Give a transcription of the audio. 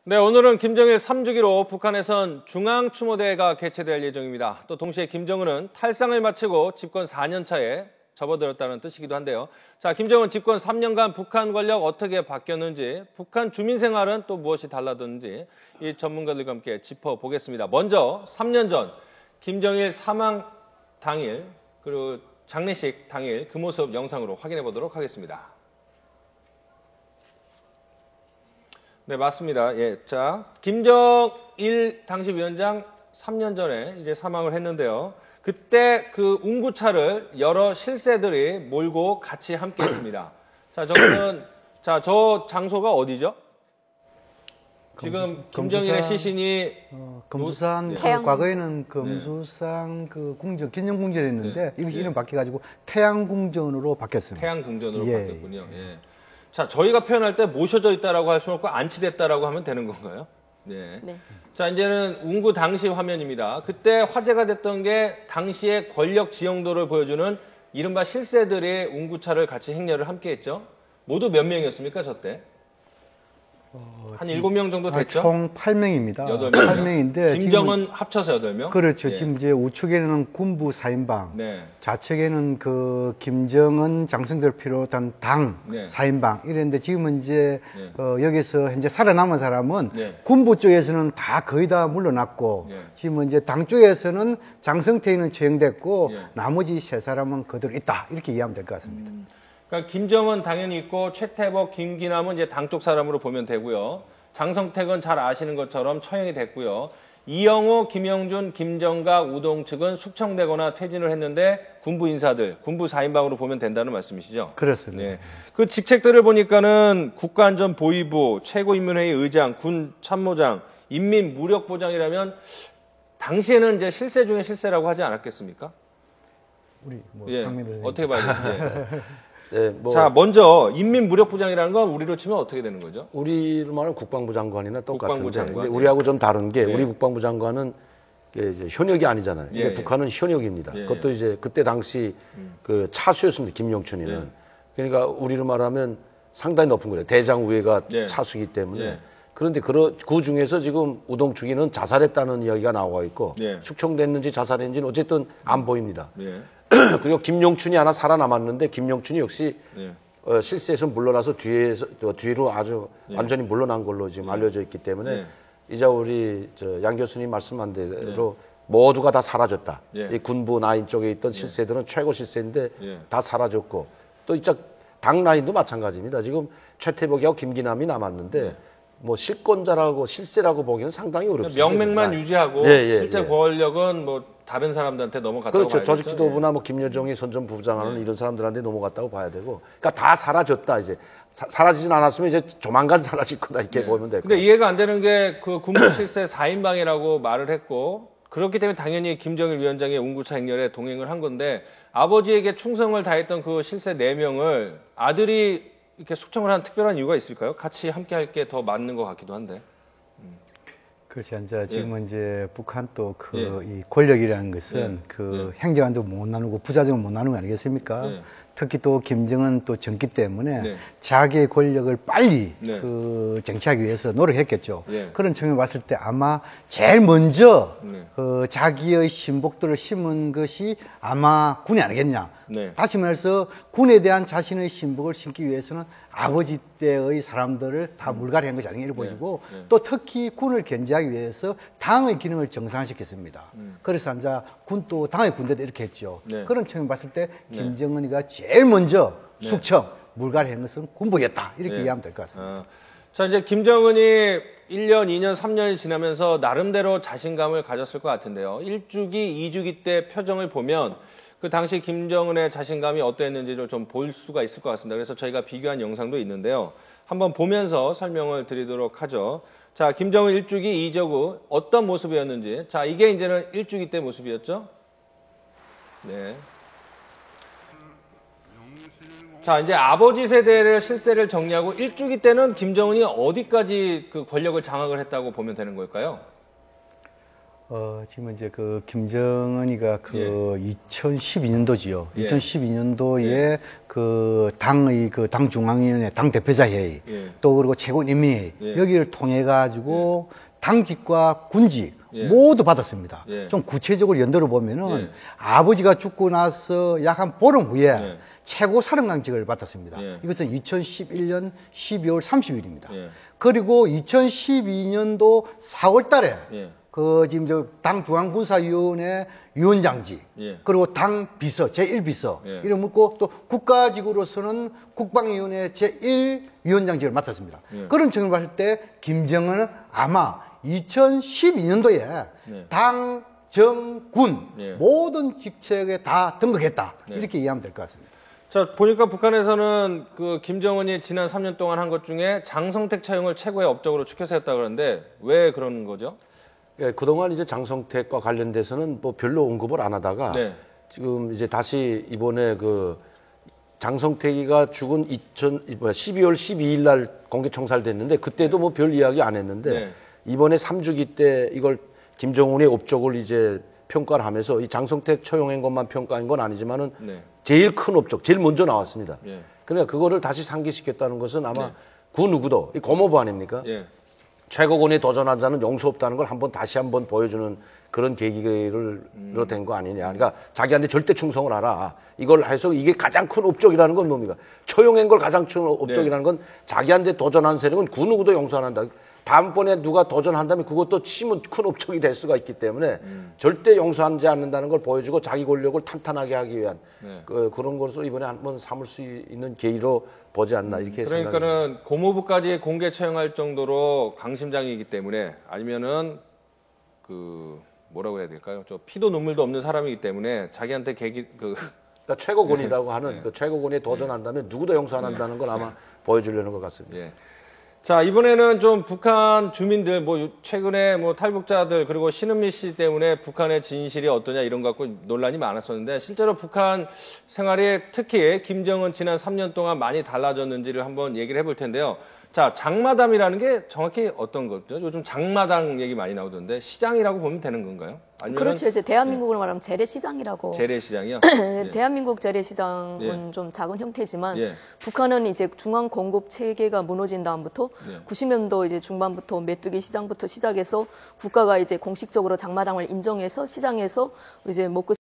네, 오늘은 김정일 3주기로 북한에선 중앙추모대회가 개최될 예정입니다. 또 동시에 김정은은 탈상을 마치고 집권 4년 차에 접어들었다는 뜻이기도 한데요. 자, 김정은 집권 3년간 북한 권력 어떻게 바뀌었는지, 북한 주민 생활은 또 무엇이 달라졌는지 이 전문가들과 함께 짚어보겠습니다. 먼저 3년 전 김정일 사망 당일 그리고 장례식 당일 그 모습 영상으로 확인해 보도록 하겠습니다. 네, 맞습니다. 예. 자, 김정일 당시 위원장 3년 전에 이제 사망을 했는데요. 그때 그 운구차를 여러 실세들이 몰고 같이 함께 했습니다. 자, 저 장소가 어디죠? 지금 김정일의 시신이 금수산 과거에는 금수산 그 궁전 기념궁전이었는데 이름 바뀌어가지고 태양궁전으로 바뀌었습니다. 태양궁전으로 바뀌었군요. 예. 자, 저희가 표현할 때 모셔져 있다라고 할 수는 없고 안치됐다라고 하면 되는 건가요? 네. 자, 이제는 운구 당시 화면입니다. 그때 화제가 됐던 게 당시의 권력 지형도를 보여주는 이른바 실세들의 운구차를 같이 행렬을 함께 했죠. 모두 몇 명이었습니까, 저 때? 한 7명 정도 됐죠? 총 8명입니다. 8명인데 김정은 합쳐서 8명? 그렇죠. 예. 지금 이제 우측에는 군부 4인방, 좌측에는 그 김정은 장성들 비롯한 당 4인방 이랬는데 지금은 이제 여기서 현재 살아남은 사람은 군부 쪽에서는 다 거의 다 물러났고 지금은 이제 당 쪽에서는 장성태는 처형됐고 나머지 3사람은 그대로 있다 이렇게 이해하면 될 것 같습니다. 그러니까 김정은 당연히 있고 최태복, 김기남은 이제 당 쪽 사람으로 보면 되고요. 장성택은 잘 아시는 것처럼 처형이 됐고요. 이영호, 김영준, 김정각, 우동측은 숙청되거나 퇴진을 했는데 군부 인사들, 군부 4인방으로 보면 된다는 말씀이시죠? 그렇습니다. 네. 그 직책들을 보니까는 국가안전보위부, 최고인민회의 의장, 군 참모장, 인민무력보장이라면 당시에는 이제 실세 중에 실세라고 하지 않았겠습니까? 우리 어떻게 봐야 되는지. 네, 자, 먼저 인민무력부장이라는 건 우리로 치면 어떻게 되는 거죠? 우리로 말하면 국방부 장관이나 똑같은데 국방부 장관. 우리하고 좀 다른 게 우리 국방부 장관은 이제 현역이 아니잖아요. 근데 북한은 현역입니다. 그것도 이제 그때 당시 그 차수였습니다. 김영춘이는. 그러니까 우리로 말하면 상당히 높은 거예요. 대장 우회가 차수이기 때문에. 그런데 그 중에서 지금 우동축이는 자살했다는 이야기가 나오고 있고 숙청됐는지 자살했는지는 어쨌든 안 보입니다. 그리고 김용춘이 하나 살아남았는데 김용춘이 역시 실세에서 물러나서 뒤로 아주 완전히 물러난 걸로 지금 알려져 있기 때문에 이제 우리 양 교수님 말씀한 대로 모두가 다 사라졌다. 이 군부 라인 쪽에 있던 실세들은 최고 실세인데 다 사라졌고 또 이쪽 당 라인도 마찬가지입니다. 지금 최태복이하고 김기남이 남았는데 뭐 실권자라고 실세라고 보기는 상당히 어렵습니다. 명맥만 유지하고 실제 권력은 뭐 다른 사람들한테 넘어갔다고 그렇죠. 봐야겠죠. 조직지도부나 뭐 김여정이 선전 부부장하는 이런 사람들한테 넘어갔다고 봐야 되고, 그러니까 다 사라졌다 이제. 사라지진 않았으면 이제 조만간 사라질 거다 이렇게 보면 될 거예요. 근데 이해가 안 되는 게 그 군부 실세 4인방이라고 말을 했고 그렇기 때문에 당연히 김정일 위원장의 운구차 행렬에 동행을 한 건데 아버지에게 충성을 다했던 그 실세 4명을 아들이 이렇게 숙청을 한 특별한 이유가 있을까요? 같이 함께 할 게 더 맞는 것 같기도 한데. 그렇지 않죠. 지금은 이제 북한 또 이 권력이라는 것은 그 행정안도 못 나누고 부자정은 못 나누는 거 아니겠습니까? 특히 또 김정은 또 젊기 때문에 자기의 권력을 빨리 그 쟁취하기 위해서 노력했겠죠. 그런 측면을 봤을 때 아마 제일 먼저 그 자기의 신복들을 심은 것이 아마 군이 아니겠냐. 다시 말해서 군에 대한 자신의 신복을 심기 위해서는 아버지 때의 사람들을 다 물갈이 한 것이 아니겠냐 보이고 또 특히 군을 견제하기 위해서 당의 기능을 정상화시켰습니다. 그래서 이제 군 또 당의 군대도 이렇게 했죠. 그런 측면을 봤을 때 김정은이가 제일 먼저 숙청, 물갈이 한 것은 군부였다. 이렇게 이해하면 될 것 같습니다. 자, 이제 김정은이 1년, 2년, 3년이 지나면서 나름대로 자신감을 가졌을 것 같은데요. 1주기, 2주기 때 표정을 보면 그 당시 김정은의 자신감이 어땠는지를 좀 볼 수가 있을 것 같습니다. 그래서 저희가 비교한 영상도 있는데요. 한번 보면서 설명을 드리도록 하죠. 자, 김정은 1주기, 2주 어떤 모습이었는지. 자, 이게 이제는 1주기 때 모습이었죠. 네. 자, 이제 아버지 세대의 실세를 정리하고 1주기 때는 김정은이 어디까지 그 권력을 장악을 했다고 보면 되는 걸까요? 지금 이제 그 김정은이가 그 2012년도지요. 예. 2012년도에 예. 그 당의 그 당 중앙위원회 당 대표자 회의 예. 또 그리고 최고인민회의 예. 여기를 통해 가지고 당직과 군직 예. 모두 받았습니다. 예. 좀 구체적으로 연도를 보면은 예. 아버지가 죽고 나서 약 한 보름 후에 예. 최고 사령관직을 받았습니다. 예. 이것은 2011년 12월 30일입니다. 예. 그리고 2012년도 4월 달에 예. 그 지금 저 당 중앙군사위원회 위원장직 예. 그리고 당 비서 제1비서 예. 이름 묻고 또 국가직으로서는 국방위원회 제1위원장직을 맡았습니다. 예. 그런 측면을 봤을 때 김정은은 아마 2012년도에 네. 당, 정, 군 예. 모든 직책에 다 등극했다 네. 이렇게 이해하면 될 것 같습니다. 자, 보니까 북한에서는 그 김정은이 지난 3년 동안 한 것 중에 장성택 차용을 최고의 업적으로 추켜서 했다 그러는데 왜 그런 거죠? 예, 그동안 이제 장성택과 관련돼서는 뭐 별로 언급을 안 하다가 네. 지금 이제 다시 이번에 그 장성택이가 죽은 12월 12일 날 공개청살됐는데 그때도 뭐 별 이야기 안 했는데 네. 이번에 3주기 때 이걸 김정은의 업적을 이제 평가를 하면서 이 장성택 처형한 것만 평가한 건 아니지만은 네. 제일 큰 업적, 제일 먼저 나왔습니다. 예. 그러니까 그거를 다시 상기시켰다는 것은 아마 네. 그 누구도 이 고모부 아닙니까? 예. 최고권에 도전한 자는 용서 없다는 걸 다시 한번 보여주는 그런 계기로 된 거 아니냐. 그러니까 자기한테 절대 충성을 하라. 이걸 해서 이게 가장 큰 업적이라는 건 뭡니까? 처형한 걸 가장 큰 업적이라는 건 자기한테 도전한 세력은 그 누구도 용서 안 한다. 다음번에 누가 도전한다면 그것도 치면 큰 업적이 될 수가 있기 때문에 절대 용서하지 않는다는 걸 보여주고 자기 권력을 탄탄하게 하기 위한 네. 그런 것을 이번에 한번 삼을 수 있는 계기로 보지 않나 이렇게 생각합니다. 그러니까는 고모부까지 공개 처형할 정도로 강심장이기 때문에 아니면은 그 뭐라고 해야 될까요? 저 피도 눈물도 없는 사람이기 때문에 자기한테 그러니까 최고권이라고 하는 네. 그 최고권에 도전한다면 누구도 용서 안 한다는 걸 아마 보여주려는 것 같습니다. 예. 자, 이번에는 좀 북한 주민들, 뭐, 최근에 뭐 탈북자들, 그리고 신은미 씨 때문에 북한의 진실이 어떠냐 이런 거 갖고 논란이 많았었는데, 실제로 북한 생활이 특히 김정은 지난 3년 동안 많이 달라졌는지를 한번 얘기를 해볼 텐데요. 자, 장마담이라는 게 정확히 어떤 거죠? 요즘 장마당 얘기 많이 나오던데, 시장이라고 보면 되는 건가요? 아니면 그렇죠. 이제 대한민국을 말하면 재래시장이라고. 재래시장이요? 대한민국 재래시장은 예. 좀 작은 형태지만 예. 북한은 이제 중앙 공급 체계가 무너진 다음부터 예. 90년도 이제 중반부터 메뚜기 시장부터 시작해서 국가가 이제 공식적으로 장마당을 인정해서 시장에서 이제 먹고